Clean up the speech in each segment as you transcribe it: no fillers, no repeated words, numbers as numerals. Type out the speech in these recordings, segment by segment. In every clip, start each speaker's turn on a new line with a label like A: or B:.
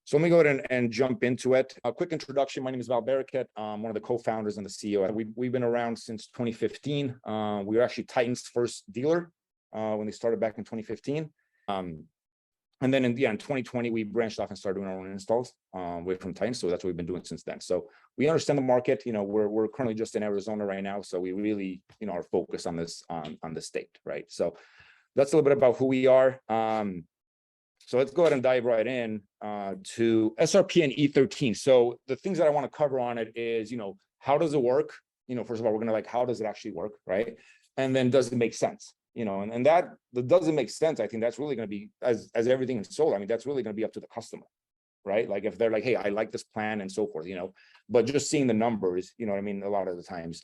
A: So let me go ahead and jump into it. A quick introduction. My name is Val Baraket. I'm one of the co-founders and the CEO. We've been around since 2015. We were actually Titan's first dealer when they started back in 2015. And then in 2020, we branched off and started doing our own installs away from Titan. So that's what we've been doing since then. So we understand the market. We're currently just in Arizona right now. So we really, are focused on this, on the state, right? So that's a little bit about who we are. So let's go ahead and dive right in to SRP and E-13. So the things that I want to cover on it is, how does it work? First of all, we're going to how does it actually work, right? And then does it make sense? And that doesn't make sense. I think that's really going to be, as everything in solar, I mean, that's really going to be up to the customer, right? Like if they're like, hey, I like this plan and so forth, but just seeing the numbers, a lot of the times.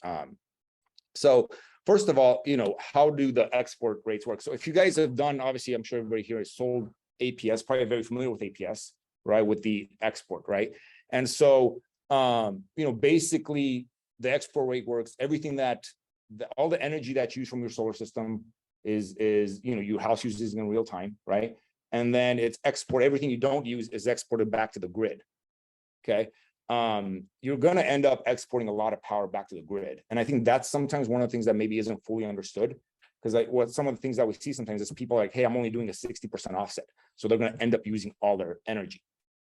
A: So first of all, how do the export rates work? So if you guys have done, obviously, I'm sure everybody here has sold APS, probably very familiar with APS, right? With the export, right? And so, basically the export rate works, everything that, all the energy that's used from your solar system is your house uses in real time, right? And then it's everything you don't use is exported back to the grid, okay? You're going to end up exporting a lot of power back to the grid. And I think that's sometimes one of the things that maybe isn't fully understood. Because some of the things that we see sometimes is people are like, hey, I'm only doing a 60% offset. So they're going to end up using all their energy.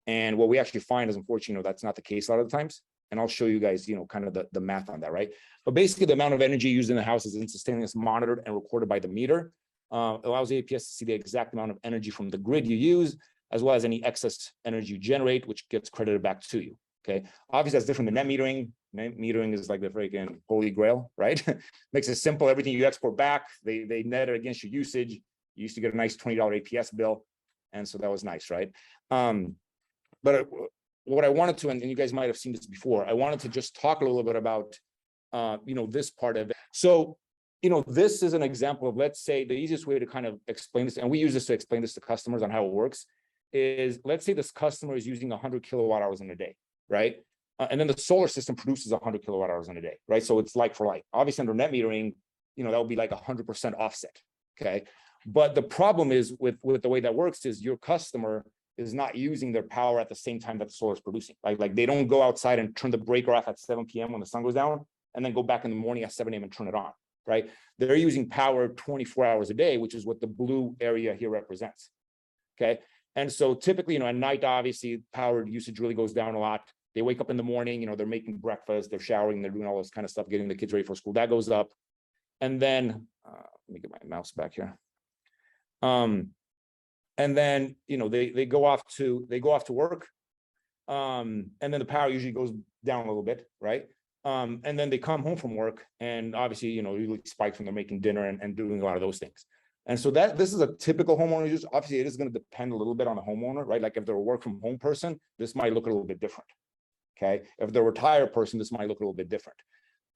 A: And what we actually find is, unfortunately, that's not the case a lot of the times. And I'll show you guys, kind of the math on that, right? But basically, the amount of energy used in the house is instantaneously monitored and recorded by the meter. Allows APS to see the exact amount of energy from the grid you use, as well as any excess energy you generate, which gets credited back to you. Okay, obviously that's different than net metering. Net metering is like the freaking holy grail, right? Makes it simple. Everything you export back, they net it against your usage. You used to get a nice $20 APS bill, and so that was nice, right? But what I wanted to, and you guys might have seen this before, I wanted to just talk a little bit about, this part of it. So, this is an example of, let's say, the easiest way to kind of explain this, and we use this to explain this to customers on how it works, is let's say this customer is using 100 kilowatt hours in a day, right? And then the solar system produces 100 kilowatt hours in a day, right? So it's like for like. Obviously, under net metering, that would be like 100% offset, okay? But the problem is with the way that works is your customer is not using their power at the same time that the solar is producing. Like they don't go outside and turn the breaker off at 7 p.m. when the sun goes down, and then go back in the morning at 7 a.m. and turn it on, right? They're using power 24 hours a day, which is what the blue area here represents, okay? And so typically, at night, obviously, power usage really goes down a lot. They wake up in the morning, they're making breakfast, they're showering, they're doing all this kind of stuff, getting the kids ready for school. That goes up. And then, let me get my mouse back here. And then, they go off to work. And then the power usually goes down a little bit, right? And then they come home from work, and obviously, usually spikes when they're making dinner and doing a lot of those things. And so this is a typical homeowner use. Obviously, it is going to depend a little bit on the homeowner, right? Like if they're a work from home person, this might look a little bit different. Okay. If they're a retired person, this might look a little bit different.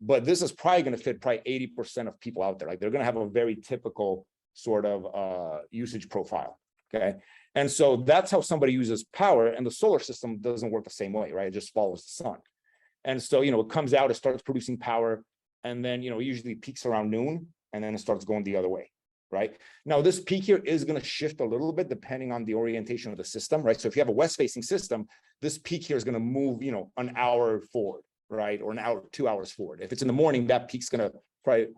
A: But this is probably going to fit 80% of people out there. Like they're going to have a very typical sort of usage profile. Okay. And so that's how somebody uses power, and the solar system doesn't work the same way, right? It just follows the sun. And so, it comes out, it starts producing power, and then, it usually peaks around noon, and then it starts going the other way, right? Now, this peak here is going to shift a little bit depending on the orientation of the system, right? So if you have a west-facing system, this peak here is going to move, an hour forward, right? Or an hour, 2 hours forward. If it's in the morning, that peak's going to probably,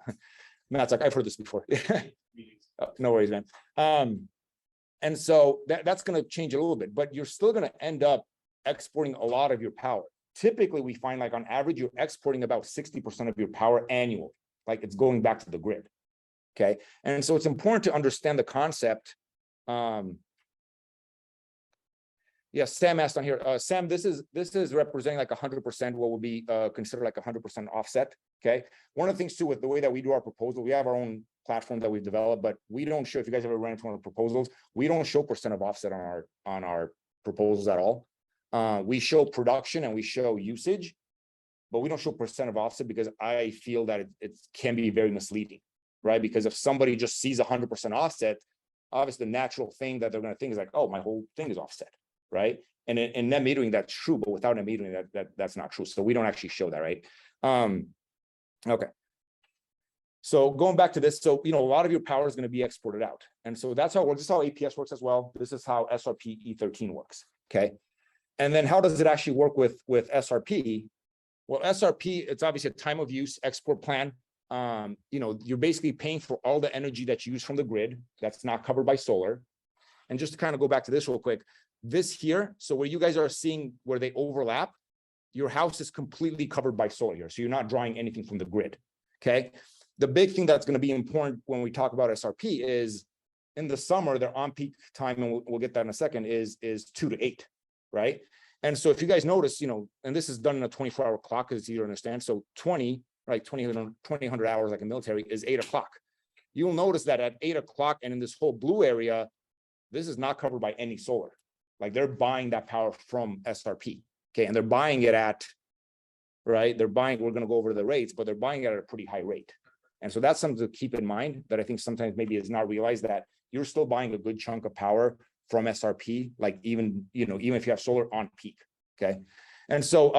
A: Matt's like, I've heard this before. Oh, no worries, man. And so that's going to change a little bit, but you're still going to end up exporting a lot of your power. Typically, we find like on average, you're exporting about 60% of your power annually, like it's going back to the grid. Okay. And so it's important to understand the concept. Yeah, Sam asked on here, Sam, this is representing like 100%, what would be considered like 100% offset. Okay. One of the things too, with the way that we do our proposal, we have our own platform that we've developed, but we don't show, if you guys ever ran into one of the proposals, we don't show percent of offset on our proposals at all. We show production and we show usage, but we don't show percent of offset because I feel that it can be very misleading, right? Because if somebody just sees 100% offset, obviously the natural thing that they're going to think is like, oh, my whole thing is offset, right? And in net metering, that's true, but without net metering, that's not true. So we don't actually show that, right? Okay. So going back to this, so, a lot of your power is going to be exported out. And so that's how it works. This is how APS works as well. This is how SRP E-13 works. Okay. And then how does it actually work with SRP? Well, SRP, it's obviously a time of use export plan. You know, you're basically paying for all the energy that you use from the grid that's not covered by solar. And just to kind of go back to this real quick, this here, so where you guys are seeing where they overlap, your house is completely covered by solar here. So you're not drawing anything from the grid, okay? The big thing that's going to be important when we talk about SRP is in the summer, their on-peak time, and we'll get that in a second, is 2 to 8, right? And so if you guys notice, you know, and this is done in a 24-hour clock, because it's easier to understand. So 20, right, 2,000 hours like a military is 8 o'clock. You'll notice that at 8 o'clock and in this whole blue area, this is not covered by any solar. Like they're buying that power from SRP, okay? And they're buying it at, right? They're buying, we're going to go over the rates, but they're buying it at a pretty high rate. And so that's something to keep in mind that I think sometimes maybe is not realized, that you're still buying a good chunk of power from SRP, like even, you know, even if you have solar on peak, okay? And so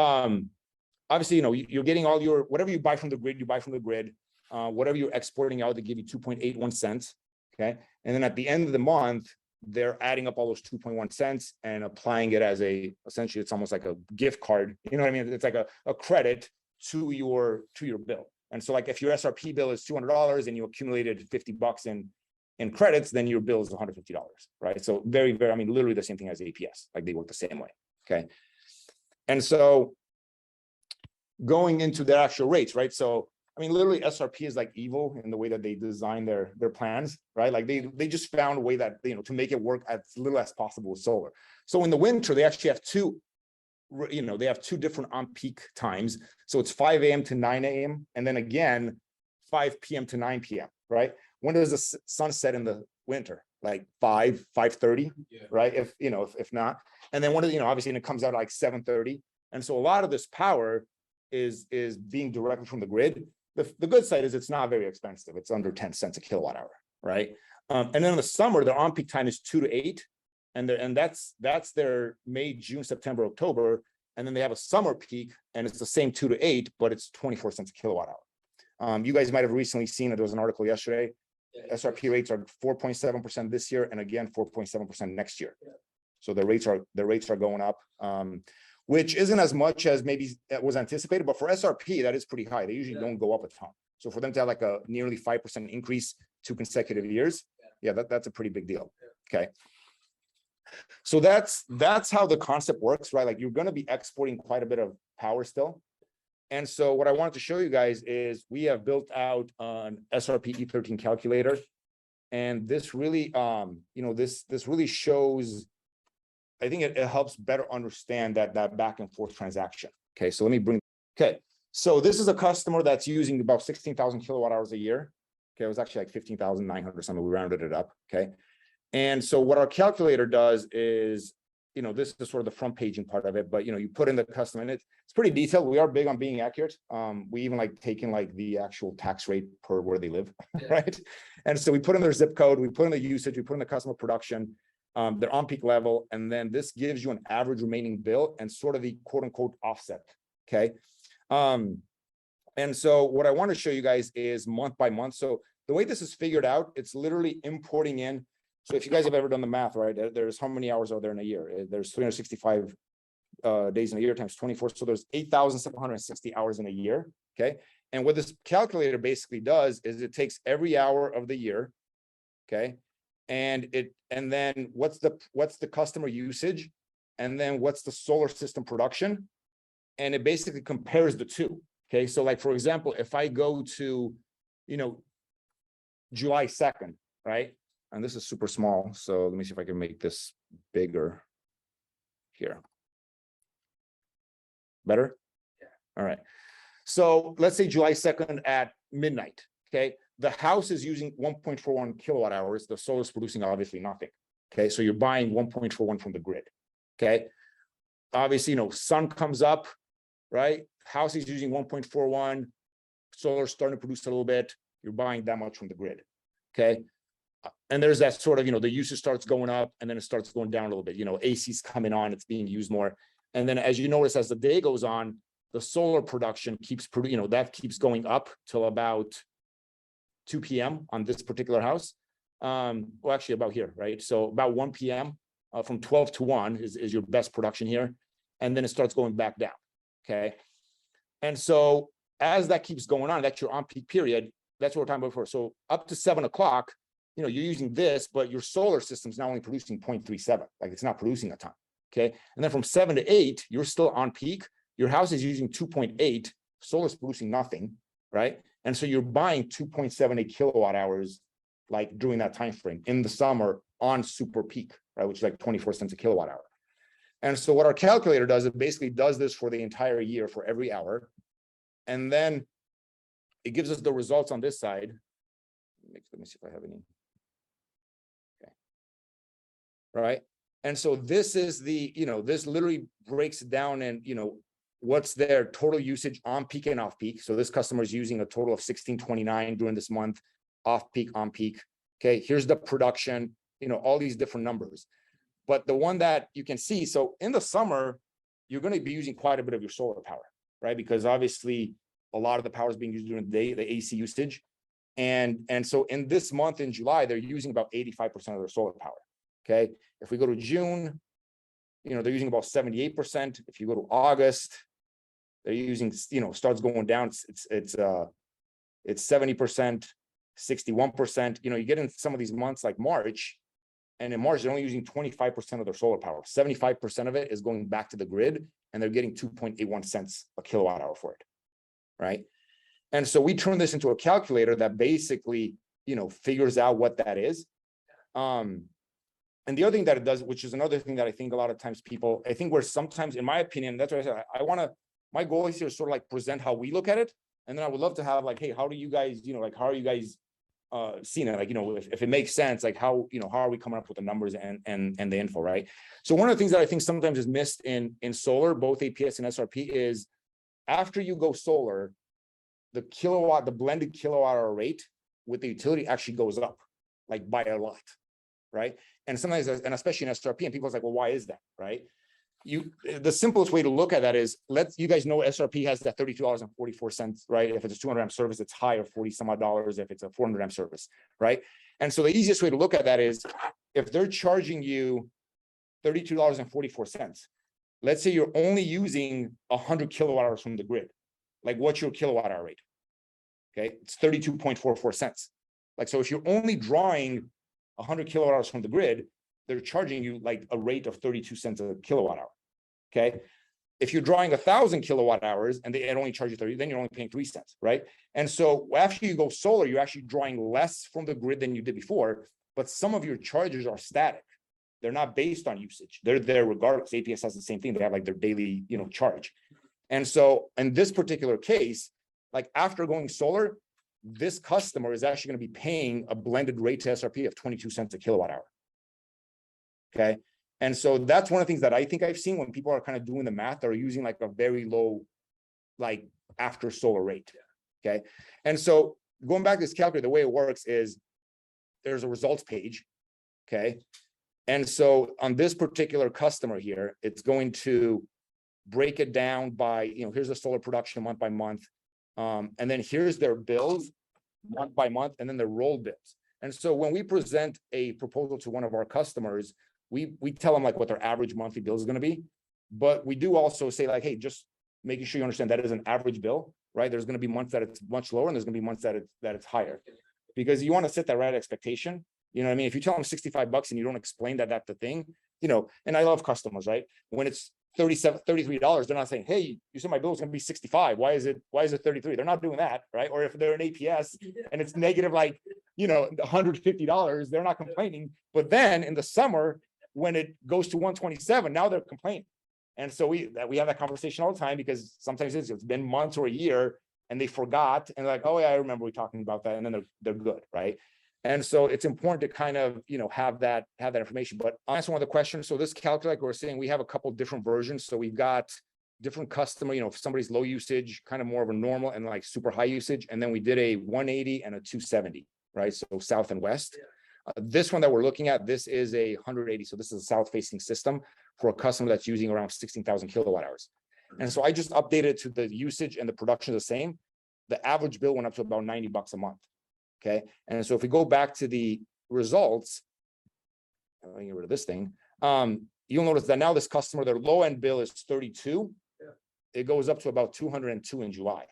A: obviously, you know, you're getting all your, whatever you buy from the grid, you buy from the grid, whatever you're exporting out, they give you 2.81 cents, okay? And then at the end of the month, they're adding up all those 2.1 cents and applying it as a, essentially, it's almost like a gift card, you know what I mean? It's like a credit to your bill. And so like if your SRP bill is $200 and you accumulated $50 in credits, then your bill is $150, right? So very, very, I mean, literally the same thing as APS, like they work the same way, okay? And so going into their actual rates, right? So, I mean, literally SRP is like evil in the way that they design their plans, right? Like they just found a way that, you know, to make it work as little as possible with solar. So in the winter, they actually have two, you know, they have two different on-peak times. So it's 5 a.m. to 9 a.m. and then again, 5 p.m. to 9 p.m., right? When does the sun set in the winter? Like 5:30, yeah, right? If, you know, if not, and then when, you know, obviously, and it comes out like 7:30. And so a lot of this power is being directly from the grid. The good side is it's not very expensive. It's under 10 cents a kilowatt hour, right? And then in the summer, their on-peak time is 2 to 8. And that's their May, June, September, October. And then they have a summer peak and it's the same 2 to 8, but it's 24 cents a kilowatt hour. You guys might have recently seen it. There was an article yesterday. SRP rates are 4.7% this year, and again, 4.7% next year. So the rates are going up, which isn't as much as maybe was anticipated, but for SRP, that is pretty high. They usually don't go up a ton. So for them to have like a nearly 5% increase 2 consecutive years, yeah, that's a pretty big deal. Okay. So that's how the concept works, right? Like you're going to be exporting quite a bit of power still. And so what I wanted to show you guys is we have built out an SRP E-13 calculator. And this really, you know, this really shows, I think it helps better understand that back and forth transaction. Okay, so let me bring, okay. So this is a customer that's using about 16,000 kilowatt hours a year. Okay, it was actually like 15,900 something, we rounded it up, okay. And so what our calculator does is, you know, this is sort of the front paging part of it, but, you know, you put in the customer and it's pretty detailed. We are big on being accurate. We even like taking like the actual tax rate per where they live, right? And so we put in their zip code, we put in the usage, we put in the customer production, their on-peak level, and then this gives you an average remaining bill and sort of the quote unquote offset, okay? And so what I want to show you guys is month by month. So the way this is figured out, it's literally importing in. So if you guys have ever done the math, right, there's how many hours are there in a year? There's 365 days in a year times 24. So there's 8,760 hours in a year, okay? And what this calculator basically does is it takes every hour of the year, okay? And then what's the customer usage? And then what's the solar system production? And it basically compares the two, okay? So like, for example, if I go to, you know, July 2nd, right? And this is super small. So let me see if I can make this bigger here. Better? Yeah. All right. So let's say July 2nd at midnight, okay? The house is using 1.41 kilowatt hours. The solar is producing obviously nothing, okay? So you're buying 1.41 from the grid, okay? Obviously, you know, sun comes up, right? House is using 1.41, solar starting to produce a little bit. You're buying that much from the grid, okay? And there's that sort of, you know, the usage starts going up and then it starts going down a little bit. You know, AC's coming on, it's being used more. And then as you notice, as the day goes on, the solar production keeps, you know, that keeps going up till about 2 p.m. on this particular house. Well, actually about here, right? So about 1 p.m. From 12 to 1 is your best production here. and then it starts going back down. Okay. And so as that keeps going on, that's your on-peak period. That's what we're talking about before. So up to 7 o'clock, you're using this, but your solar system's now only producing 0.37. Like it's not producing a ton. Okay. And then from 7 to 8, you're still on peak. Your house is using 2.8. Solar's producing nothing, right? And so you're buying 2.78 kilowatt hours like during that time frame in the summer on super peak, right? Which is like 24 cents a kilowatt hour. And so what our calculator does, it basically does this for the entire year for every hour. And then it gives us the results on this side. Let me see if I have any. Okay. Right. And so this is the, this literally breaks down and, what's their total usage on peak and off peak. So this customer is using a total of 1629 during this month, off peak, on peak. Okay. Here's the production, all these different numbers. But the one that you can see, so in the summer, you're going to be using quite a bit of your solar power, right? Because obviously a lot of the power is being used during the day, the AC usage. And so in this month in July, they're using about 85% of their solar power. Okay. If we go to June, they're using about 78%. If you go to August, they're using, starts going down. It's 70%, 61%. You get in some of these months like March, and in March, they're only using 25% of their solar power. 75% of it is going back to the grid, and they're getting 2.81 cents a kilowatt hour for it, right? And so we turn this into a calculator that basically, figures out what that is. And the other thing that it does, which is another thing that I think a lot of times people, I think we're sometimes, in my opinion, that's what I said, my goal is here to sort of like present how we look at it. And then I would love to have like, hey, how do you guys, how are you guys seeing it? Like, if it makes sense, like how are we coming up with the numbers and the info, right? So one of the things that I think sometimes is missed in solar, both APS and SRP, is after you go solar, the blended kilowatt hour rate with the utility actually goes up, like by a lot, right? And sometimes, and especially in SRP, and people's like, well, why is that, right? The simplest way to look at that is, you guys know SRP has that $32.44, right? If it's a 200 amp service, it's higher, 40 some odd dollars if it's a 400 amp service, right? And so the easiest way to look at that is, if they're charging you $32.44, let's say you're only using 100 kilowatt hours from the grid. Like, what's your kilowatt hour rate? Okay, it's 32.44 cents. Like, so if you're only drawing 100 kilowatt hours from the grid, they're charging you like a rate of 32 cents a kilowatt hour. Okay. If you're drawing 1,000 kilowatt hours and they only charge you 30, then you're only paying 3 cents, right? And so after you go solar, you're actually drawing less from the grid than you did before, but some of your charges are static. They're not based on usage. They're there regardless. APS has the same thing. They have like their daily, charge. And so in this particular case, like after going solar, this customer is actually going to be paying a blended rate to SRP of 22 cents a kilowatt hour. Okay. And so that's one of the things that I think I've seen when people are kind of doing the math, they're using like a very low, like after solar rate. Okay. And so going back to this calculator, the way it works is there's a results page. Okay. And so on this particular customer here, it's going to break it down by, here's the solar production month by month. And then here's their bills month by month, and then their roll bills. And so when we present a proposal to one of our customers, we tell them like what their average monthly bill is going to be, but we do also say like, hey, just making sure you understand that is an average bill, right? There's going to be months that it's much lower, and there's going to be months that it's higher, because you want to set that right expectation. You know what I mean? If you tell them $65 and you don't explain that that's the thing, and I love customers, right? When it's $33, they're not saying, hey, you said my bill is going to be 65. Why is it 33? They're not doing that, right? Or if they're an APS and it's negative, like, $150, they're not complaining. But then in the summer, when it goes to 127, now they're complaining. And so we have that conversation all the time, because sometimes it's been months or a year and they forgot, and like, oh yeah, I remember we talking about that. And then they're good, right? And so it's important to kind of, have that information. But I'll answer one of the questions. So this calculator, like we were saying, we have a couple different versions. So we've got different customer, if somebody's low usage, kind of more of a normal, and like super high usage. And then we did a 180 and a 270, right? So south and west. This one that we're looking at, this is a 180. So this is a south facing system for a customer that's using around 16,000 kilowatt hours. And so I just updated it to the usage and the production the same. The average bill went up to about $90 a month. Okay. And so if we go back to the results, let me get rid of this thing. you'll notice that now this customer, their low end bill is 32.
B: Yeah.
A: It goes up to about 202 in July.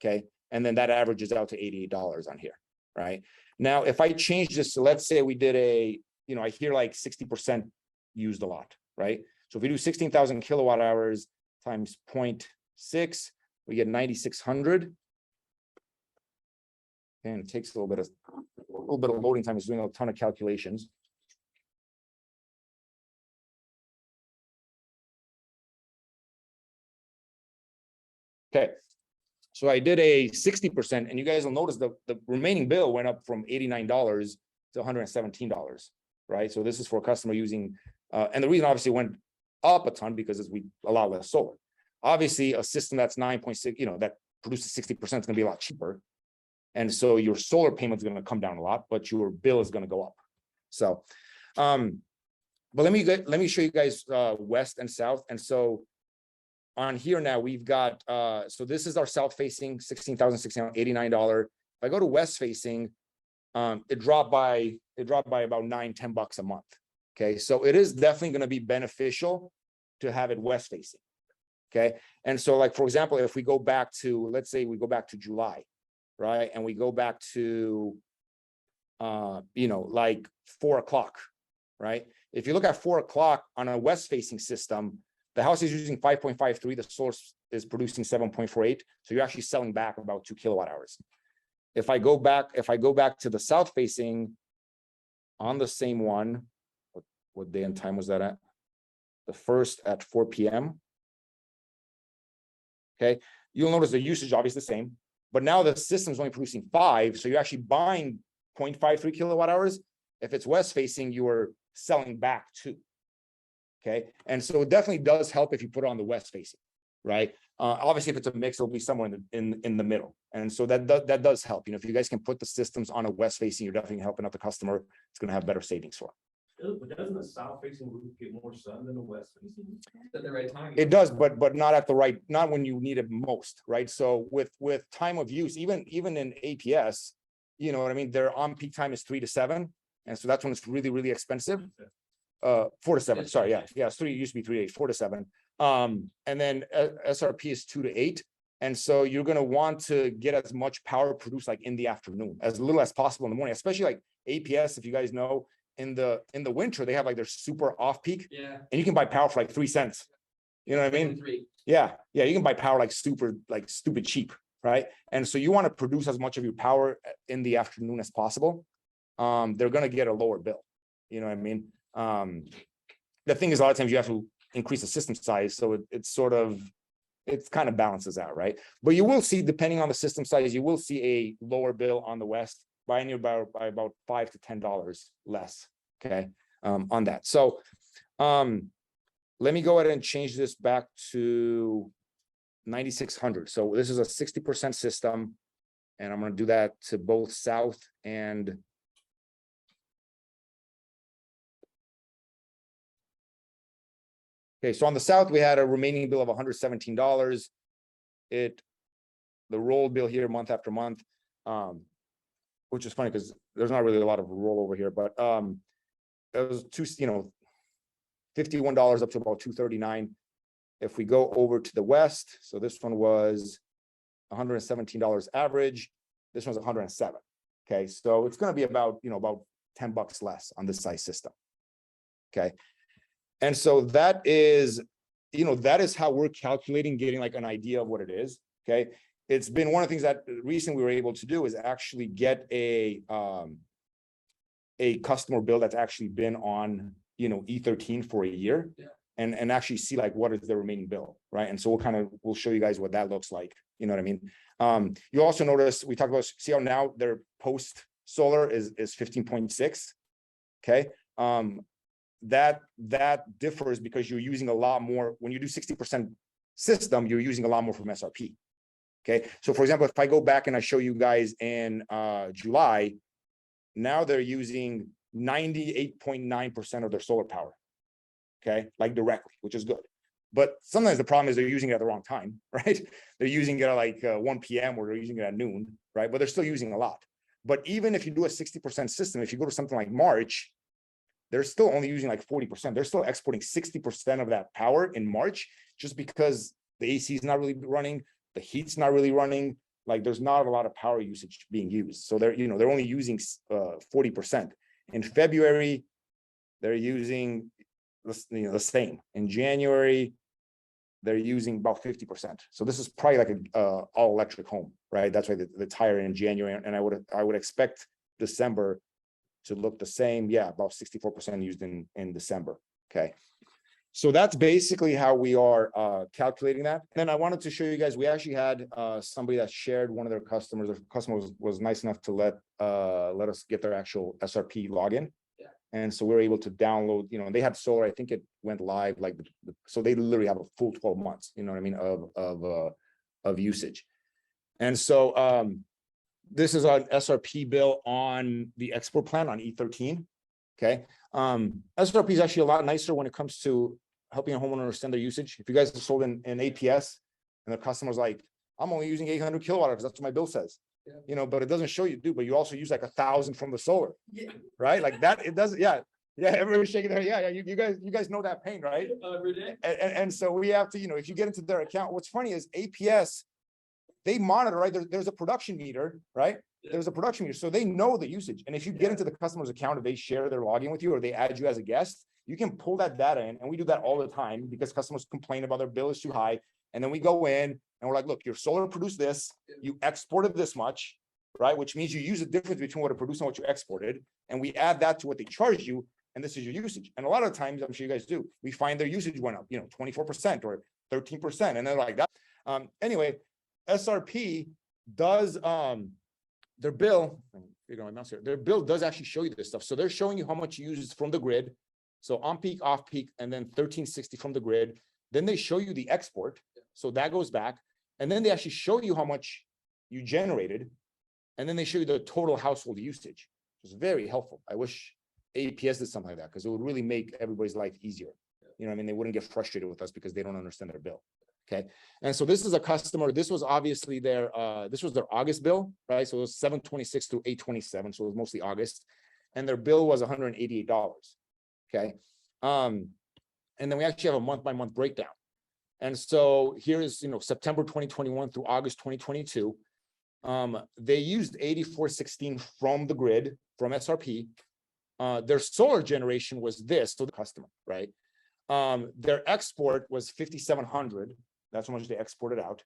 A: Okay. And then that averages out to $88 on here. Right now, if I change this, so let's say we did a, I hear like 60% used a lot, right? So if we do 16,000 kilowatt hours times 0.6, we get 9,600. And it takes a little bit of loading time. It's doing a ton of calculations. Okay, so I did a 60%, and you guys will notice the remaining bill went up from $89 to $117, right? So this is for a customer using, and the reason obviously it went up a ton because we a lot less solar. Obviously, a system that's 9.6, that produces 60% is going to be a lot cheaper. And so your solar payment is going to come down a lot, but your bill is going to go up. So, but let me show you guys west and south. And so on here now we've got so this is our south facing $16,689. If I go to west facing, it dropped by about $9-10 a month. Okay, so it is definitely going to be beneficial to have it west facing. Okay, and so like for example, if we go back to, let's say we go back to July, right, and we go back to like 4 o'clock, right? If you look at 4 o'clock on a west facing system, the house is using 5.53, the source is producing 7.48, so you're actually selling back about 2 kilowatt hours. If I go back to the south facing on the same one, what day and time was that at? The first at 4 p.m. Okay, you'll notice the usage obviously the same, but now the system's only producing 5, so you're actually buying 0.53 kilowatt hours. If it's west facing, you are selling back 2. Okay, and so it definitely does help if you put it on the west facing, right? Obviously, if it's a mix, it'll be somewhere in the middle, and so that does help. If you guys can put the systems on a west facing, you're definitely helping out the customer. It's going to have better savings for them.
B: But doesn't the south facing roof get more sun than the west facing at the right time?
A: It does, but not at the right, not when you need it most, right? So with time of use, even in APS, you know what I mean, their on peak time is 3 to 7, and so that's when it's really expensive. 4 to 7, sorry, yeah, it's 3, it used to be 3 to 8, 4 to 7. And then SRP is 2 to 8, and so you're going to want to get as much power produced like in the afternoon, as little as possible in the morning, especially like APS. If you guys know, in the winter they have like their super off peak,
B: yeah,
A: and you can buy power for like 3 cents. You know what I mean?
B: 3.
A: Yeah, you can buy power like stupid cheap, right? And so you want to produce as much of your power in the afternoon as possible. They're going to get a lower bill. You know what I mean? The thing is, a lot of times you have to increase the system size, so it kind of balances out, right? But you will see, depending on the system size, you will see a lower bill on the west by about $5 to $10 less. Okay, on that. So let me go ahead and change this back to 9,600. So this is a 60% system, and I'm going to do that to both south and okay, so on the south, we had a remaining bill of $117. The roll bill here month after month, which is funny because there's not really a lot of rollover here, but it was $51 up to about $239. If we go over to the west, so this one was $117 average. This one's $107. Okay, so it's going to be about $10 less on this size system. Okay. And so that is how we're calculating, getting like an idea of what it is. Okay. It's been one of the things that recently we were able to do is actually get a customer bill that's actually been on, E13 for a year,
B: yeah,
A: and actually see like what is the remaining bill, right? And so we'll show you guys what that looks like. You know what I mean? You also notice we talked about, see how now their post solar is 15.6. Okay. That differs because you're using a lot more when you do 60% system, you're using a lot more from SRP. Okay, so for example, if I go back and I show you guys in July, now they're using 98.9% of their solar power. Okay, like directly, which is good. But sometimes the problem is they're using it at the wrong time, right? They're using it at like 1 p.m. or they're using it at noon, right? But they're still using a lot. But even if you do a 60% system, if you go to something like March, they're still only using like 40%. They're still exporting 60% of that power in March, just because the AC is not really running, the heat's not really running. Like there's not a lot of power usage being used. So they're, they're only using 40%. In February, they're using the same. In January, they're using about 50%. So this is probably like a all electric home, right? That's why it's higher in January. And I would expect December to look the same. Yeah, about 64% used in December. Okay. So that's basically how we are calculating that. And then I wanted to show you guys, we actually had somebody that shared one of their customers. Their customer was nice enough to let us get their actual SRP login. Yeah. And so we were able to download, and they had solar. I think it went live like, so they literally have a full 12 months, you know what I mean, of usage. And so this is an SRP bill on the export plan on E-13. Okay. SRP is actually a lot nicer when it comes to helping a homeowner understand their usage. If you guys have sold in APS and the customer's like, I'm only using 800 kilowatt hours, that's what my bill says. Yeah. But it doesn't show you do, but you also use like 1,000 from the solar. Yeah. Right? Like that, it doesn't, yeah. Yeah, everybody's shaking their head. Yeah, you guys know that pain, right? Every day. And so we have to, if you get into their account, what's funny is APS, they monitor, right? There's a production meter, right? There's a production meter, so they know the usage. And if you get into the customer's account, if they share their login with you or they add you as a guest, you can pull that data in. And we do that all the time because customers complain about their bill is too high. And then we go in and we're like, look, your solar produced this, you exported this much, right? Which means you use the difference between what it produced and what you exported. And we add that to what they charge you. And this is your usage. And a lot of times, I'm sure you guys do, we find their usage went up, 24% or 13%. And they're like that. Anyway, SRP does, their bill, figure out my mouse here, their bill does actually show you this stuff. So they're showing you how much you use from the grid. So on peak, off peak, and then 1360 from the grid. Then they show you the export. So that goes back. And then they actually show you how much you generated. And then they show you the total household usage. It's very helpful. I wish APS did something like that because it would really make everybody's life easier. You know what I mean? They wouldn't get frustrated with us because they don't understand their bill. Okay. And so this is a customer. This was obviously their August bill, right? So it was 726 to 827. So it was mostly August. And their bill was $188. Okay. And then we actually have a month-by-month breakdown. And so here is, September 2021 through August 2022. They used 8416 from the grid, from SRP. Their solar generation was this, so the customer, right? Their export was 5,700. That's how much they exported out.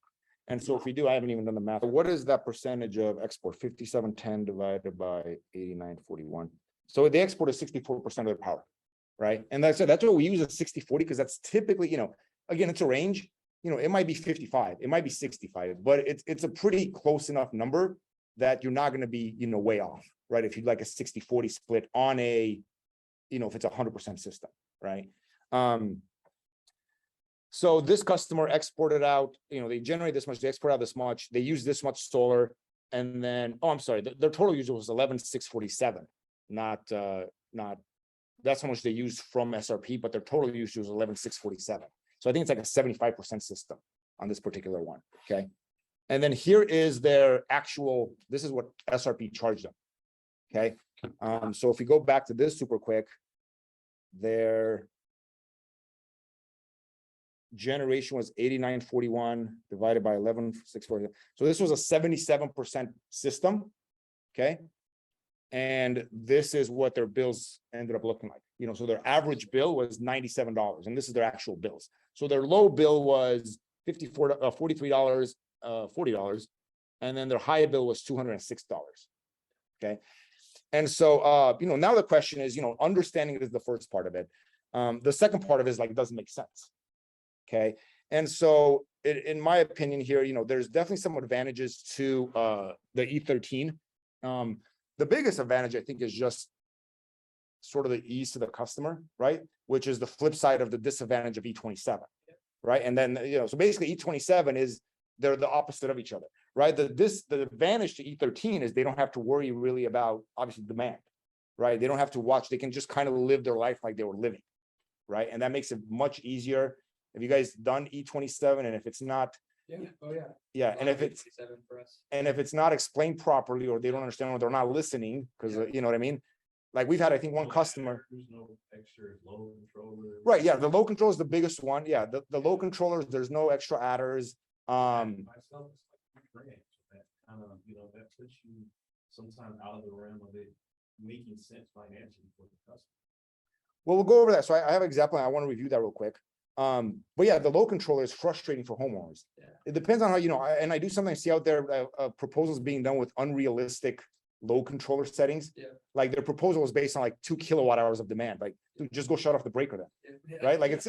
A: And so if we do, I haven't even done the math. What is that percentage of export? 5,710 divided by 8941. So they exported 64% of their power, right? And that's what we use at 60/40 because that's typically, again, it's a range. It might be 55, it might be 65, but it's a pretty close enough number that you're not going to be, way off, right? If you'd like a 60/40 split on a, if it's a 100% system, right? So this customer exported out, they generate this much, they export out this much, they use this much solar, and then, I'm sorry, their total usage was 11,647, not that's how much they used from SRP, but their total usage was 11,647. So I think it's like a 75% system on this particular one. Okay. And then here is their actual, this is what SRP charged them. Okay. So if we go back to this super quick, their generation was 8941 divided by 11,640. So this was a 77% system. Okay. And this is what their bills ended up looking like. So their average bill was $97, and this is their actual bills. So their low bill was $43, $40, and then their high bill was $206. Okay. And so, now the question is, understanding it is the first part of it. The second part of it is like, it doesn't make sense. Okay. And so in my opinion here, there's definitely some advantages to the E-13. The biggest advantage, I think, is just sort of the ease to the customer, right? Which is the flip side of the disadvantage of E-27, right? And then, so basically E-27 is, they're the opposite of each other, right? The advantage to E-13 is they don't have to worry really about, obviously, demand, right? They don't have to watch, they can just kind of live their life like they were living, right? And that makes it much easier. Have you guys done E-27? And if it's not, yeah, and if it's not explained properly, or they don't understand, or they're not listening, because you know what I mean, Like we've had, I think, one
B: No
A: customer.
B: There's no extra load controller.
A: Right, yeah, the load control is the biggest one. Yeah, the load controllers, there's no extra adders.
B: Myself, it's like $3 grand. So that kind of, that puts you sometimes out of the realm of it making sense financially for the customer.
A: Well, we'll go over that. So I have an example, and I want to review that real quick. But yeah, the load controller is frustrating for homeowners.
B: Yeah.
A: It depends on how, and I do sometimes see out there proposals being done with unrealistic load controller settings.
C: Yeah.
A: Like their proposal is based on like 2 kWh of demand. Like, dude, just go shut off the breaker then,
C: Yeah.
A: right? Like it's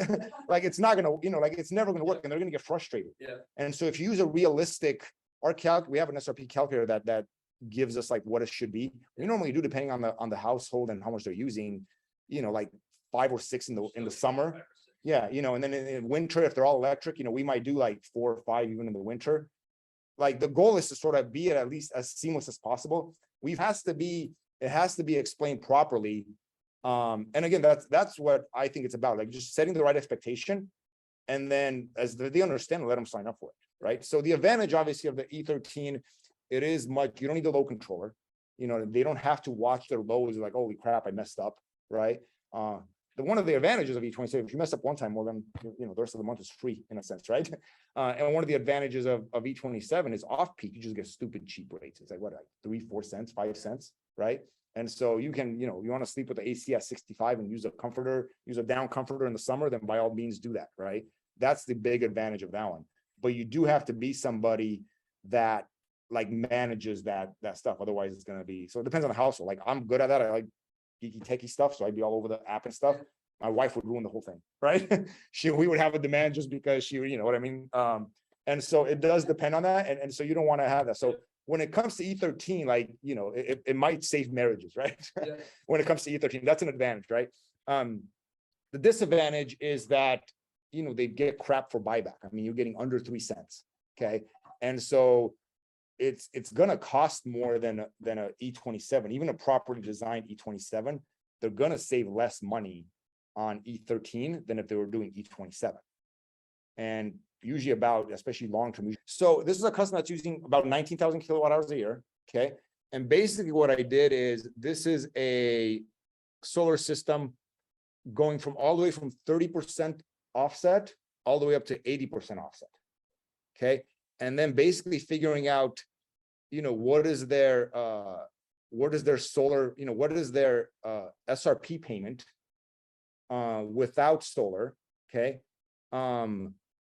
A: like it's not gonna, like it's never gonna work, and they're gonna get frustrated.
C: Yeah.
A: And so if you use a realistic, we have an SRP calculator that gives us like what it should be. We normally do, depending on the household and how much they're using, like 5 or 6 in the summer. Yeah, and then in winter, if they're all electric, we might do like 4 or 5 even in the winter. Like the goal is to sort of be at least as seamless as possible. It has to be explained properly. And again, that's what I think it's about, like just setting the right expectation. And then as they understand, let them sign up for it, right? So the advantage obviously of the E-13, it is much, you don't need the load controller. They don't have to watch their loads like, holy crap, I messed up, right? One of the advantages of E-27, if you mess up one time, well then, the rest of the month is free in a sense, right? And one of the advantages of E-27 is off peak, you just get stupid cheap rates. It's like what, like 3, 4 cents, 5 cents, right? And so you can, you want to sleep with the AC at 65 and use a down comforter in the summer, then by all means do that, right? That's the big advantage of that one. But you do have to be somebody that like manages that stuff. Otherwise it's going to be, so it depends on the household. Like I'm good at that. I like geeky techie stuff, so I'd be all over the app and stuff. My wife would ruin the whole thing, right? We would have a demand just because she, you know what I mean? And so it does depend on that. And so you don't want to have that. So when it comes to E-13, like, it might save marriages, right?
C: Yeah.
A: When it comes to E-13, that's an advantage, right? The disadvantage is that, they get crap for buyback. I mean, you're getting under 3 cents, okay? And so it's gonna cost more than a E-27, even a properly designed E-27. They're gonna save less money on E-13 than if they were doing E-27, and usually especially long-term. So this is a customer that's using about 19,000 kilowatt hours a year, okay? And basically what I did is, this is a solar system going from all the way from 30% offset all the way up to 80% offset, okay? And then basically figuring out, what is their solar, what is their SRP payment without solar, okay?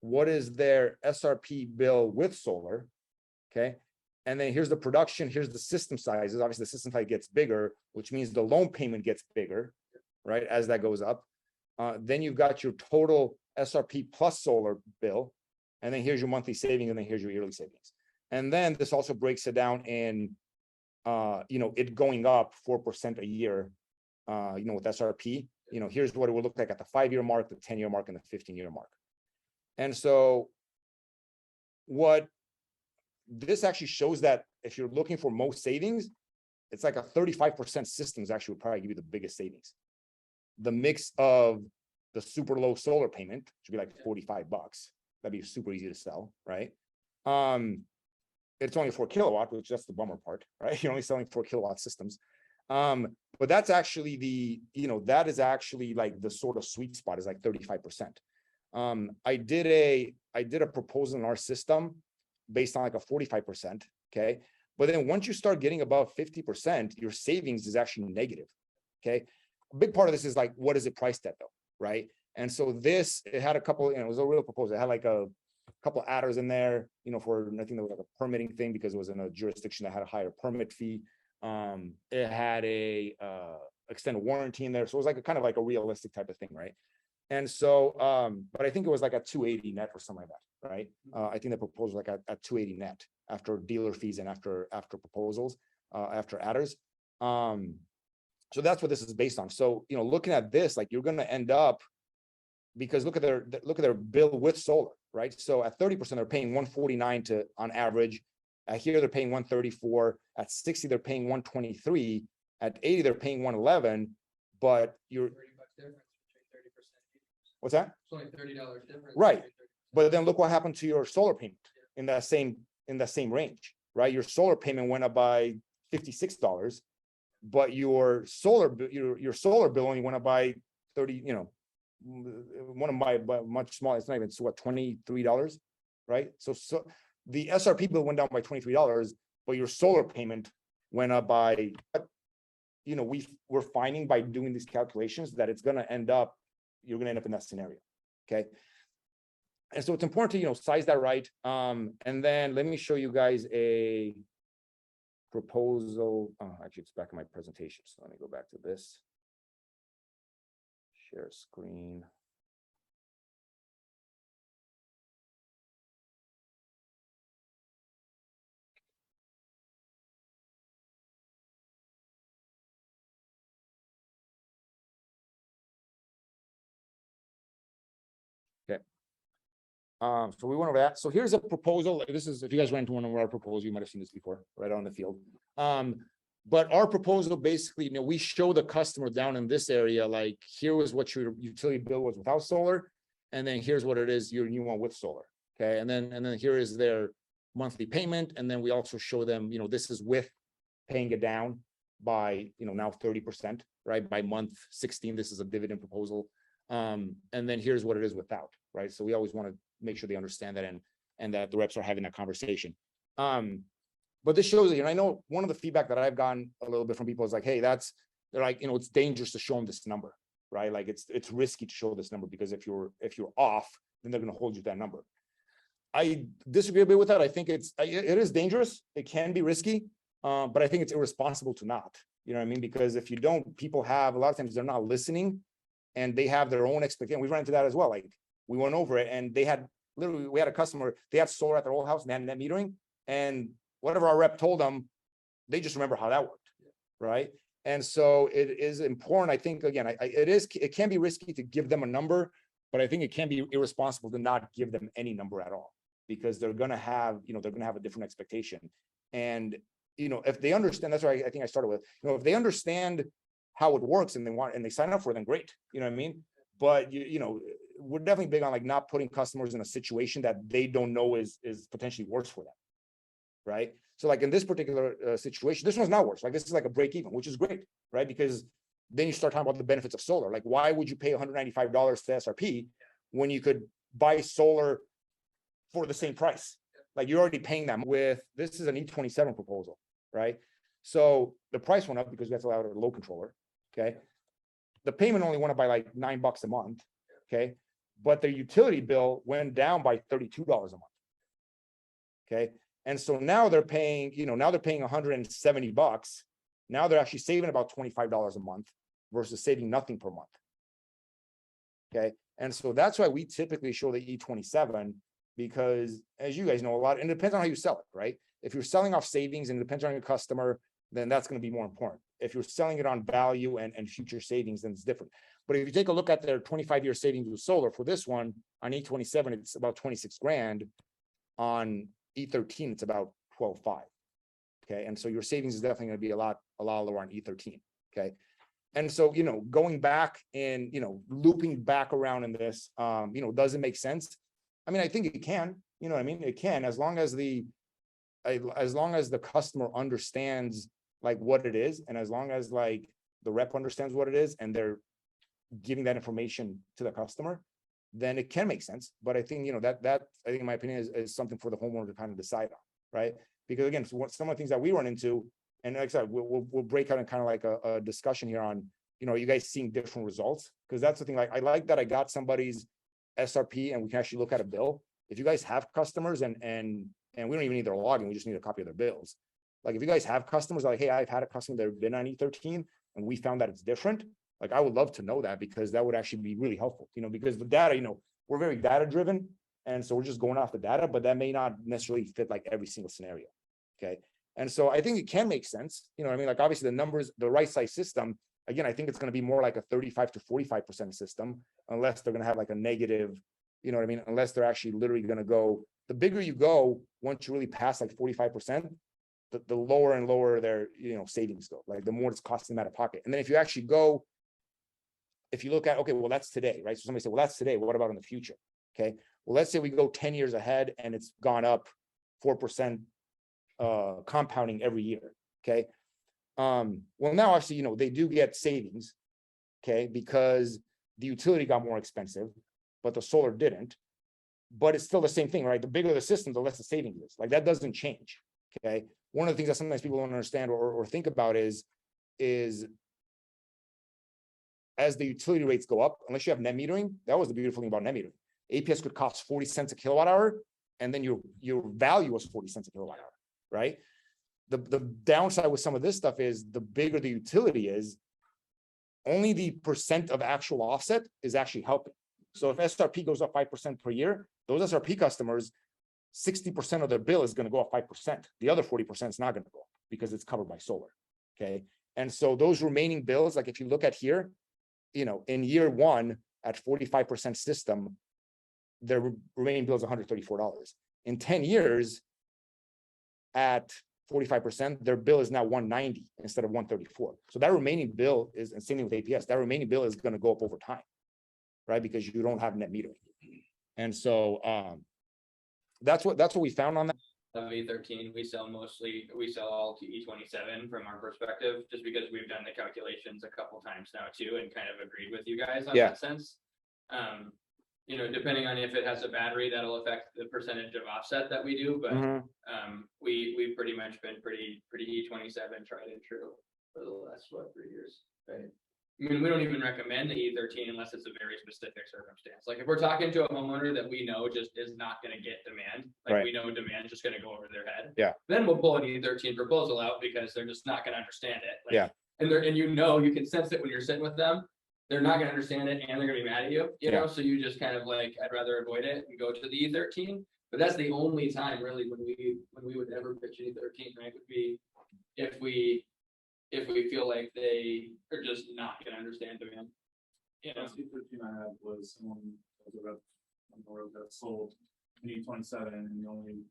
A: What is their SRP bill with solar, okay? And then here's the production, here's the system sizes. Obviously the system size gets bigger, which means the loan payment gets bigger, right, as that goes up. Then you've got your total SRP plus solar bill, and then here's your monthly savings, and then here's your yearly savings. And then this also breaks it down in, it going up 4% a year, with SRP. Here's what it would look like at the 5-year mark, the 10-year mark, and the 15-year mark. And so what this actually shows, that if you're looking for most savings, it's like a 35% systems actually would probably give you the biggest savings. The mix of the super low solar payment should be like $45. That'd be super easy to sell, right? It's only 4 kilowatt, which that's the bummer part, right? You're only selling 4 kilowatt systems. But that's actually that is actually like the sort of sweet spot is like 35%. I did a proposal in our system based on like a 45%, okay? But then once you start getting above 50%, your savings is actually negative, okay? A big part of this is like, what is it priced at though, right? And so it had a couple, it was a real proposal. It had like a couple adders in there, for, I think there was like a permitting thing because it was in a jurisdiction that had a higher permit fee. It had a extended warranty in there. So it was like a kind of like a realistic type of thing, right? And so, but I think it was like a 280 net or something like that, right? I think the proposal was like at 280 net after dealer fees and after proposals, after adders. So that's what this is based on. So, looking at this, like you're going to end up, because look at their bill with solar, right? So at 30%, they're paying 149 on average. Here they're paying 134. At 60, they're paying 123. At 80, they're paying 111. But you're
C: $30 difference between 30%.
A: What's that?
C: It's only $30 difference.
A: Right. But then look what happened to your solar payment in that same range, right? Your solar payment went up by $56, but your solar bill only went up by 30, one of my much smaller, it's not even, so what, $23, right? So the SRP bill went down by $23, but your solar payment went up by, we're finding by doing these calculations that it's going to end up, you're going to end up in that scenario. Okay. And so it's important to, size that right. And then let me show you guys a proposal. Oh, actually, it's back in my presentation. So let me go back to this. Share screen. Okay. So we went over that. So here's a proposal. This is, if you guys ran into one of our proposals, you might have seen this before, right on the field. But our proposal basically, we show the customer down in this area, like here was what your utility bill was without solar, and then here's what it is your new one with solar. Okay, and then here is their monthly payment, and then we also show them, this is with paying it down by now 30%, right? By month 16, this is a dividend proposal. And then here's what it is without, right? So we always want to make sure they understand that and that the reps are having that conversation. But this shows that, I know one of the feedback that I've gotten a little bit from people is like, hey, they're like, it's dangerous to show them this number, right? Like it's risky to show this number because if you're off, then they're going to hold you to that number. I disagree a bit with that. I think it is dangerous. It can be risky, but I think it's irresponsible to not, you know what I mean? Because if you don't, people have, a lot of times they're not listening and they have their own expectation. We ran into that as well. Like we went over it and we had a customer, they had solar at their old house and they had net metering, and whatever our rep told them, they just remember how that worked, right? And so it is important. I think, again, it can be risky to give them a number, but I think it can be irresponsible to not give them any number at all, because they're going to have, a different expectation. And, if they understand, that's why I think I started with, if they understand how it works and they sign up for it, then great, you know what I mean? But, we're definitely big on like not putting customers in a situation that they don't know is potentially worse for them. Right. So like in this particular situation, this one's not worse. Like this is like a break even, which is great, right? Because then you start talking about the benefits of solar. Like why would you pay $195 to SRP when you could buy solar for the same price? Like you're already paying them with, this is an E27 proposal, right? So the price went up because we have to allow a load controller. Okay. The payment only went up by like $9 a month. Okay. But their utility bill went down by $32 a month. Okay. And so now they're paying, $170. Now they're actually saving about $25 a month versus saving nothing per month. Okay. And so that's why we typically show the E27, because as you guys know, and it depends on how you sell it, right? If you're selling off savings and it depends on your customer, then that's going to be more important. If you're selling it on value and future savings, then it's different. But if you take a look at their 25-year savings with solar, for this one on E27, it's about 26 grand. On E13, it's about 12.5. Okay. And so your savings is definitely going to be a lot lower on E13. Okay. And so, going back and, looping back around in this, does it make sense? I mean, I think it can, it can, as long as the customer understands like what it is. And as long as like the rep understands what it is and they're giving that information to the customer, then it can make sense. But I think, that I think in my opinion is something for the homeowner to kind of decide on, right? Because again, some of the things that we run into, and like I said, we'll break out in kind of like a discussion here on, you guys seeing different results. Because that's the thing, like I like that I got somebody's SRP and we can actually look at a bill. If you guys have customers and we don't even need their login, we just need a copy of their bills. Like if you guys have customers like, hey, I've had a customer that have been on E13 and we found that it's different. Like I would love to know that, because that would actually be really helpful, because the data, we're very data driven. And so we're just going off the data, but that may not necessarily fit like every single scenario. Okay. And so I think it can make sense. Like obviously the numbers, the right size system, again, I think it's going to be more like a 35 to 45% system, unless they're going to have like a negative, unless they're actually literally going to go, the bigger you go, once you really pass like 45%, the lower and lower their, savings go, like the more it's costing them out of pocket. And then if you actually go, if you look at, okay, well, that's today, right? So somebody said, well, that's today. What about in the future? Okay. Well, let's say we go 10 years ahead and it's gone up 4% compounding every year. Okay. Well, now actually, they do get savings. Okay, because the utility got more expensive, but the solar didn't. But it's still the same thing, right? The bigger the system, the less the savings is. Like that doesn't change. Okay. One of the things that sometimes people don't understand or think about is as the utility rates go up, unless you have net metering, that was the beautiful thing about net metering. APS could cost 40 cents a kilowatt hour, and then your value was 40 cents a kilowatt hour, right? The downside with some of this stuff is the bigger the utility is, only the percent of actual offset is actually helping. So if SRP goes up 5% per year, those SRP customers, 60% of their bill is going to go up 5%. The other 40% is not going to go up because it's covered by solar. Okay. And so those remaining bills, like if you look at here, in year one at 45% system, their remaining bill is $134. In 10 years at 45%, their bill is now $190 instead of $134. So that remaining bill is, and same thing with APS, that remaining bill is going to go up over time, right? Because you don't have net metering. And so that's what we found on that.
D: Of E13, we sell all to E27 from our perspective, just because we've done the calculations a couple times now too, and kind of agreed with you guys on that sense. Depending on if it has a battery, that'll affect the percentage of offset that we do, but we've pretty much been pretty E27 tried and true for the last 3 years, right? I mean, we don't even recommend the E13 unless it's a very specific circumstance. Like if we're talking to a homeowner that we know just is not going to get demand, like we know demand is just going to go over their head.
A: Yeah.
D: Then we'll pull an E13 proposal out because they're just not going to understand it. Like,
A: yeah.
D: And you can sense it when you're sitting with them. They're not going to understand it and they're going to be mad at you, you know? So you just kind of like, I'd rather avoid it and go to the E13. But that's the only time really when we would ever pitch an E13, right? Would be if we feel like they are just not going to understand demand.
B: Last E13 I had was someone that sold an E27 and we only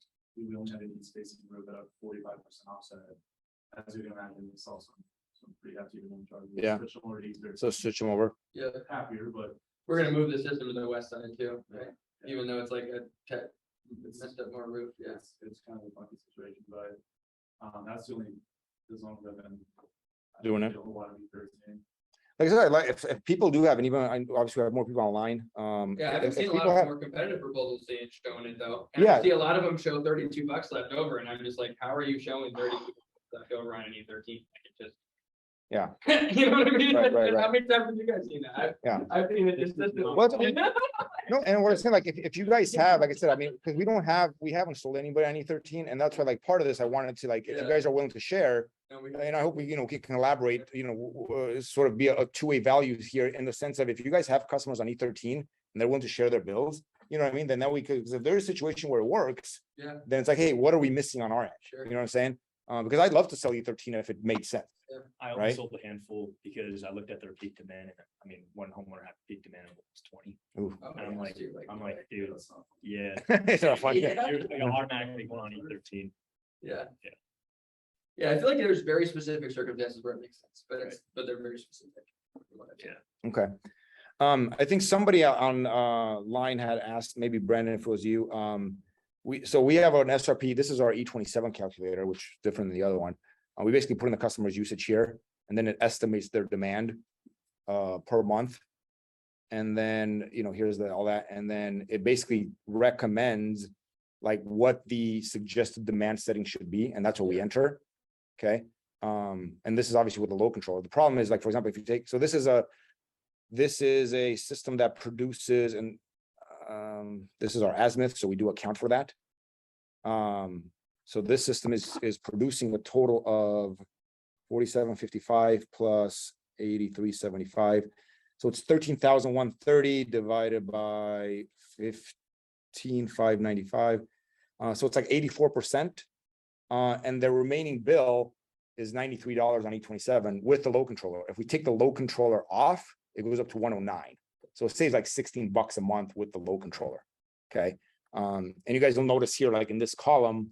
B: had any space in the road that had 45% offset. As you can imagine, we saw some pretty hefty demand charges.
A: Yeah. So switch them over.
D: Yeah.
B: Happier, but
D: we're going to move the system to the west side too, right? Yeah. Even though it's like it's messed up more roof. Yeah.
B: It's kind of a funky situation, but that's the only, as long as I've been
A: doing it.
B: A whole lot of E13.
A: Like I said, like if people do have, and even obviously we have more people online.
D: Yeah, I've seen a lot of more competitive proposals showing it though. And
A: yeah,
D: I see a lot of them show $32 left over, and I'm just like, how are you showing 32 left over on an E13? I can just
A: yeah.
D: You know what I mean?
A: Right.
D: How many times have you guys seen that? I've seen it just
A: no, and what I'm saying, like if you guys have, like I said, I mean, because we haven't sold anybody on E13, and that's why like part of this I wanted to like, if you guys are willing to share, and I hope we can collaborate, sort of be a two-way values here in the sense of if you guys have customers on E13 and they're willing to share their bills, you know what I mean? Then that we could, because if there's a situation where it works, then it's like, hey, what are we missing on our end?
D: Sure.
A: You know what I'm saying? Because I'd love to sell E13 if it made sense.
E: I only sold a handful because I looked at their peak demand, and I mean, one homeowner had peak demand of almost 20.
A: Ooh.
E: And I'm like, dude, yeah,
A: It's not fun.
E: you're automatically going on E13.
D: Yeah, I feel like there's very specific circumstances where it makes sense, but they're very specific.
E: Yeah.
A: Okay. I think somebody on line had asked, maybe Brandon, if it was you. We have an SRP. This is our E27 calculator, which is different than the other one. We basically put in the customer's usage here, and then it estimates their demand per month. And then, here's all that. And then it basically recommends like what the suggested demand setting should be. And that's what we enter. Okay. And this is obviously with the load controller. The problem is, like, for example, if you take, so this is a system that produces, and this is our azimuth. So we do account for that. So this system is producing a total of 4755 plus 8375. So it's 13,130 divided by 15,595. So it's like 84%. And the remaining bill is $93 on E27 with the load controller. If we take the load controller off, it goes up to 109. So it saves like $16 a month with the load controller. Okay. And you guys will notice here, like in this column,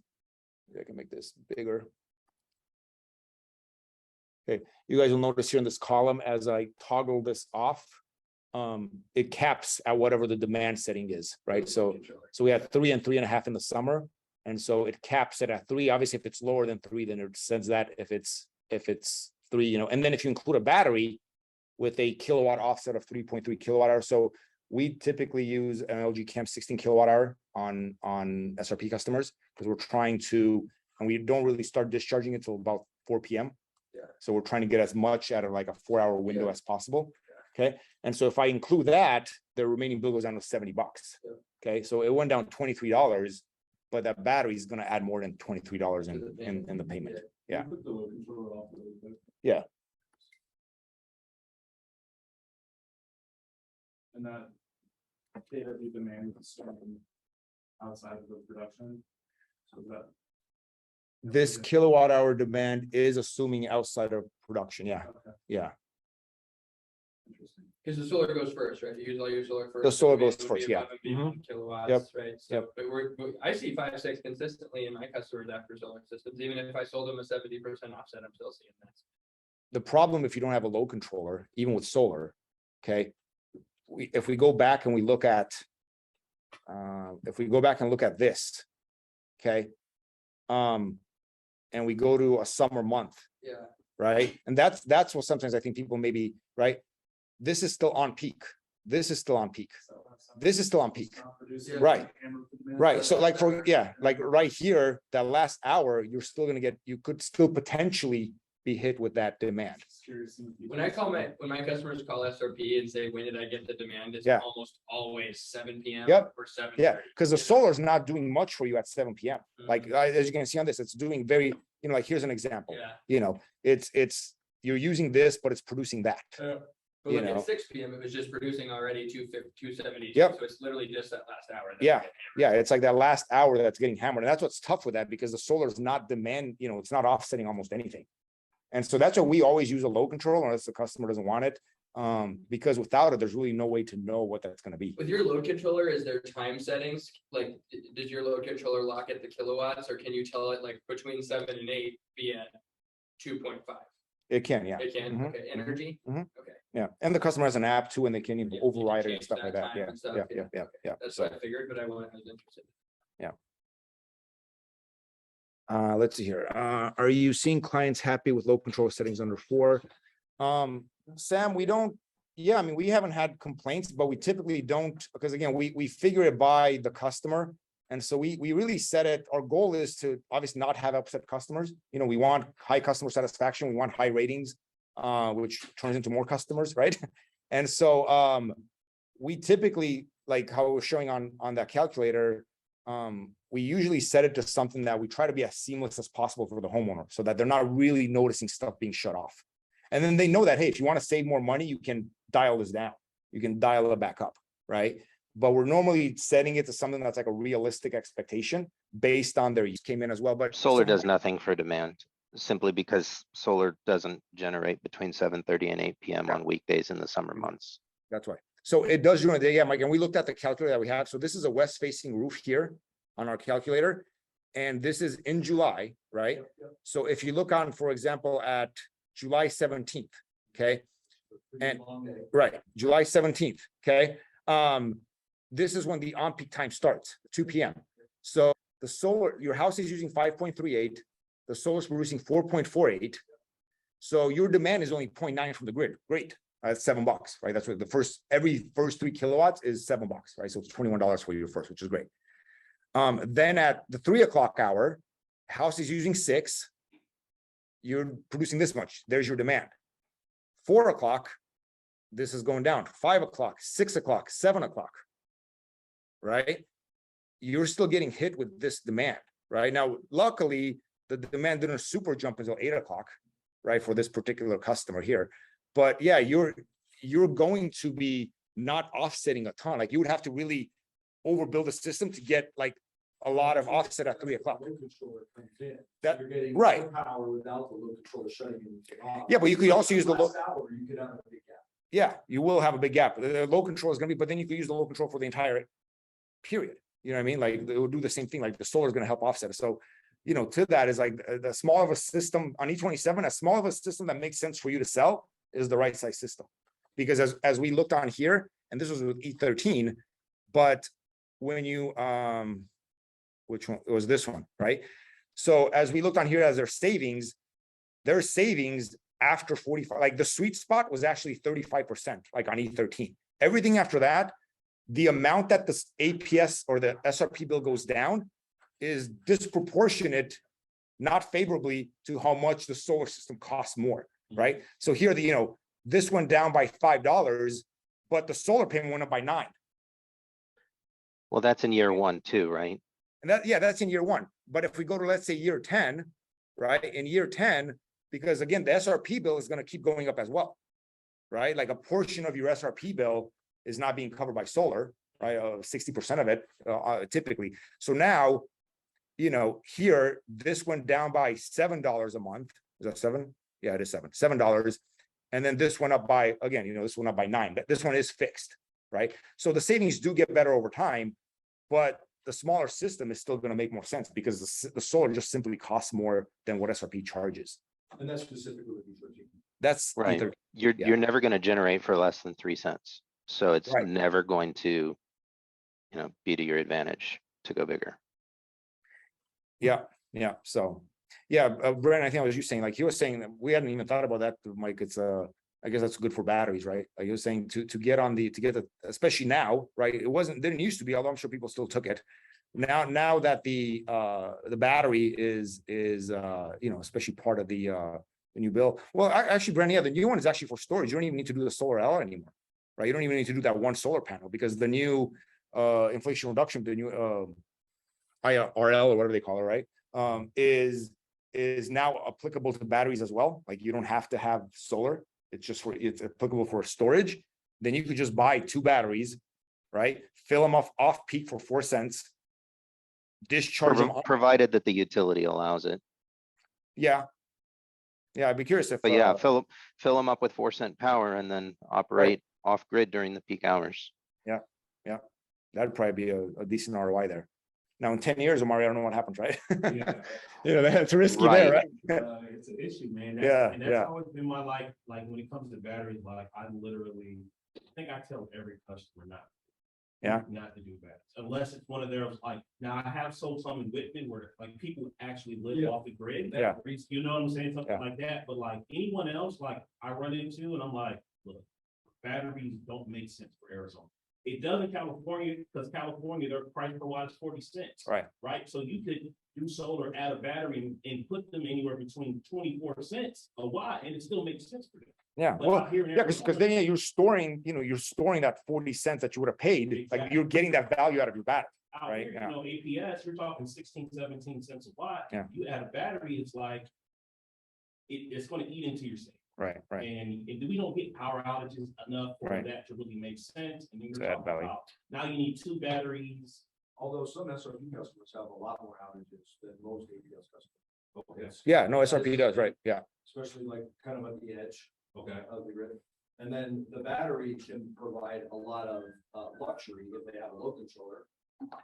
A: I can make this bigger. Okay, you guys will notice here in this column, as I toggle this off, it caps at whatever the demand setting is, right? So we have 3 and 3.5 in the summer. And so it caps it at 3. Obviously, if it's lower than 3, then it sends that. If it's if it's 3, and then if you include a battery with a kilowatt offset of 3.3 kilowatt hour. So we typically use an LG Camp 16 kilowatt hour on SRP customers because we're trying to, and we don't really start discharging until about 4 p.m.
C: Yeah.
A: So we're trying to get as much out of like a 4-hour window as possible. Okay. And so if I include that, the remaining bill goes down to $70.
C: Yeah.
A: Okay. So it went down $23, but that battery is going to add more than $23 in the payment. Yeah.
B: Put the load controller off a little bit.
A: Yeah.
B: And that KW demand is starting outside of the production. So that.
A: This kilowatt hour demand is assuming outside of production. Yeah.
B: Okay,
A: Yeah.
B: interesting.
C: Because the solar goes first, right? You use all your solar first.
A: The solar
C: demand
A: goes
C: would be
A: first, yeah.
C: above and beyond Kilowatts,
A: Yep.
C: right? So,
A: Yep.
C: but I see 5.6 consistently in my customers after solar systems. Even if I sold them a 70% offset, I'm still seeing that.
A: The problem if you don't have a load controller, even with solar, okay, if we go back and we look at, this, okay, and we go to a summer month,
C: Yeah.
A: right, and that's what sometimes I think people maybe, right, this is still on peak, this is still on peak,
B: So that's something
A: this is still on peak,
B: that's not producing
A: Right.
B: hammer demand.
A: right, so like like right here, that last hour, you're still gonna get, you could still potentially be hit with that demand.
B: Just curious if you-
C: When my customers call SRP and say, when did I get the demand? It's
A: Yeah.
C: almost always 7 p.m.
A: Yep.
C: or 7.
A: Yeah, because the solar is not doing much for you at 7 p.m. Like,
C: Mhm.
A: as you can see on this, it's doing very, like, here's an example.
C: Yeah.
A: It's, you're using this, but it's producing that.
C: But
A: You
C: like
A: know.
C: at 6 p.m., it was just producing already 270.
A: Yep.
C: So it's literally just that last hour. that
A: Yeah.
C: we get
A: Yeah, it's like that last hour that's getting hammered. And that's what's tough with that because the solar is not demand, it's not offsetting almost anything. And so that's why we always use a load control unless the customer doesn't want it. Because without it, there's really no way to know what that's going to be.
C: With your load controller, is there time settings? Like, does your load controller lock at the kilowatts, or can you tell it like between 7 and 8 be at 2.5?
A: It can, yeah.
C: It can,
A: Mhm,
C: okay, energy?
A: mhm.
C: Okay,
A: Yeah. And the customer has an app too, and they can
C: Yeah, you can
A: override it and
C: change
A: stuff
C: that
A: like that.
C: time
A: Yeah.
C: and stuff,
A: Yeah.
C: yeah.
A: Yeah. Yeah.
C: that's
A: So,
C: what I figured, but I was interested.
A: let's see here. Are you seeing clients happy with load control settings under 4? Sam, we don't, I mean, we haven't had complaints, but we typically don't, because again, we figure it by the customer. And so we really set it, our goal is to obviously not have upset customers. We want high customer satisfaction. We want high ratings, which turns into more customers, right? And so we typically, like how we're showing on that calculator, we usually set it to something that we try to be as seamless as possible for the homeowner so that they're not really noticing stuff being shut off. And then they know that, hey, if you want to save more money, you can dial this down. You can dial it back up, right? But we're normally setting it to something that's like a realistic expectation based on their use came in as well. But
F: Solar does nothing for demand, simply because solar doesn't generate between 7:30 and 8 p.m. on weekdays in the summer months.
A: That's right. So it does during the day, yeah, Mike. And we looked at the calculator that we have. So this is a west-facing roof here on our calculator, and this is in July, right? So if you look on, for example, at July 17th, okay, and right, July 17th, okay. This is when the on-peak time starts, 2 p.m. So the solar, your house is using 5.38, the solar is producing 4.48. So your demand is only 0.9 from the grid. Great. That's $7, right? That's what every first 3 kilowatts is $7, right? So it's $21 for you first, which is great. Then at the 3 o'clock hour, house is using 6. You're producing this much. There's your demand. 4 o'clock, this is going down. 5 o'clock, 6 o'clock, 7 o'clock, right? You're still getting hit with this demand, right? Now, luckily, the demand didn't super jump until 8 o'clock, right? For this particular customer here. But yeah, you're going to be not offsetting a ton. Like you would have to really overbuild a system to get like a lot of offset at 3 o'clock.
G: Load controller comes in.
A: That-
G: You're getting
A: right.
G: more power without the load controller shutting anything off.
A: Yeah, but you could also use the
G: last hour, you could have a big gap.
A: Yeah, you will have a big gap. The load control is going to be, but then you could use the load control for the entire period. You know what I mean? Like it will do the same thing. Like the solar is going to help offset it. So, to that is like the small of a system on E27, as small of a system that makes sense for you to sell is the right size system. Because as we looked on here, and this was with E13, but when you which one it was this one, right? So as we looked on here as their savings, their savings after 45, like the sweet spot was actually 35%, like on E13. Everything after that, the amount that the APS or the SRP bill goes down is disproportionate, not favorably to how much the solar system costs more, right? So here, this went down by $5, but the solar payment went up by $9.
F: Well, that's in year one too, right?
A: And that's in year one. But if we go to, let's say, year 10, right? In year 10, because again, the SRP bill is going to keep going up as well, right? Like a portion of your SRP bill is not being covered by solar, right? 60% of it, typically. So now, here, this went down by $7 a month. Is that $7? Yeah, it is $7. And then this went up by, again, this went up by $9. But this one is fixed, right? So the savings do get better over time, but the smaller system is still going to make more sense because the solar just simply costs more than what SRP charges.
G: And that's specifically with E13.
A: That's
F: Right.
A: either,
F: You're never going to generate for less than 3 cents. So it's
A: Right.
F: never going to, be to your advantage to go bigger.
A: yeah. So, Brent, I think I was you saying, like he was saying that we hadn't even thought about that, Mike. It's I guess that's good for batteries, right? Like he was saying to get the, especially now, right? Didn't used to be, although I'm sure people still took it. Now that the battery is especially part of the new bill. Well, actually, Brent, the new one is actually for storage. You don't even need to do the solar L anymore, right? You don't even need to do that one solar panel because the new inflation reduction, the new IRL or whatever they call it, right? Is now applicable to batteries as well. Like you don't have to have solar. It's applicable for storage. Then you could just buy 2 batteries, right? Fill them off peak for 4 cents. Discharge them.
F: Provided that the utility allows it.
A: Yeah, I'd be curious if.
F: But yeah, fill them up with 4-cent power and then operate off grid during the peak hours.
A: Yeah, that'd probably be a decent ROI there. Now in 10 years, Omari, I don't know what happens, right?
B: Yeah.
A: That's risky
F: Right.
A: there, right?
B: It's an issue, man.
A: Yeah.
B: That's always been my life. Like when it comes to batteries, like I think I tell every customer not to do that unless it's one of their like. Now I have sold some in Whitman where like people actually live off the grid.
A: Yeah.
B: You know what I'm saying? Something like that. But like anyone else, like I run into and I'm like, look, batteries don't make sense for Arizona. It does in California because California, their price per watt is 40 cents. Right. So you could do solar, add a battery and put them anywhere between 24 cents a watt and it still makes sense for them.
A: Yeah,
B: But
A: well,
B: out here in
A: because
B: Arizona-
A: then you're storing that 40 cents that you would have paid, like
B: Exactly.
A: you're getting that value out of your battery.
B: Out
A: Right,
B: here,
A: yeah.
B: APS, you're talking 16, 17 cents a watt.
A: Yeah.
B: You add a battery, it's like, it's gonna eat into your savings.
A: Right.
B: And we don't get power outages enough for
A: Right.
B: that to really make sense. And then
A: To
B: you're
A: add
B: talking
A: value.
B: about, now you need 2 batteries.
G: Although some SRP customers have a lot more outages than most APS customers.
B: Okay.
A: Yeah, no, SRP does, right, yeah.
G: Especially like kind of at the edge
B: Okay.
G: of the grid. And then the battery can provide a lot of luxury if they have a load controller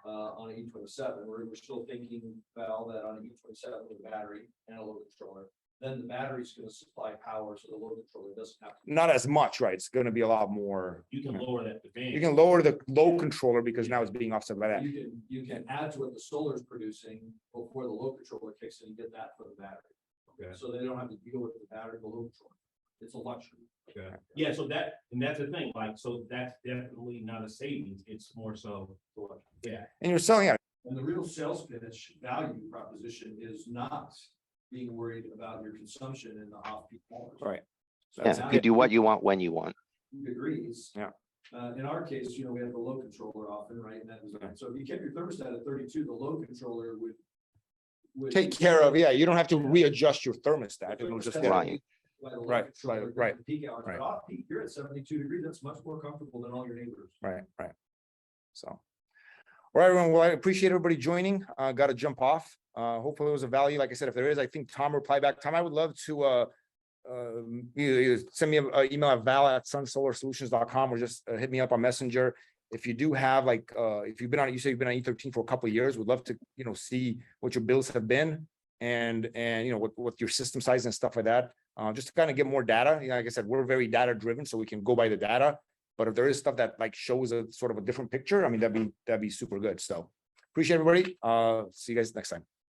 G: on an E27. We're still thinking, Val, that on an E27 with a battery and a load controller, then the battery's going to supply power so the load controller doesn't have to.
A: Not as much, right? It's gonna be a lot more.
B: You can lower that demand.
A: You can lower the load controller because now it's being offset by that.
G: You can add to what the solar is producing before the load controller kicks in and get that for the battery.
B: Okay.
G: So they don't have to deal with the battery, the load controller. It's a luxury.
B: Okay. Yeah, so that's the thing, like, so that's definitely not a savings, it's more so, yeah.
A: And you're selling out.
G: And the real sales pitch value proposition is not being worried about your consumption in the off-peak hours.
A: Right.
F: Yeah, you do what you want when you want.
G: Agrees.
A: Yeah.
G: In our case, we have the load controller often, right? And that is, so if you kept your thermostat at 32, the load controller would
A: Take care of, you don't have to readjust your thermostat. It'll just,
F: Right.
A: Right.
G: Peak hours,
A: Right.
G: but off peak, you're at 72 degrees. That's much more comfortable than all your neighbors.
A: Right. So. All right, everyone. Well, I appreciate everybody joining. Got to jump off. Hopefully it was a value. Like I said, if there is, I think Tom reply back. Tom, I would love to either send me an email at val@sunsolarsolutions.com or just hit me up on Messenger. If you do have if you've been on, you say you've been on E13 for a couple of years, we'd love to, see what your bills have been and what your system size and stuff like that. Just to kind of get more data. Like I said, we're very data driven, so we can go by the data. But if there is stuff that shows a sort of a different picture, I mean, that'd be super good. So appreciate everybody. See you guys next time.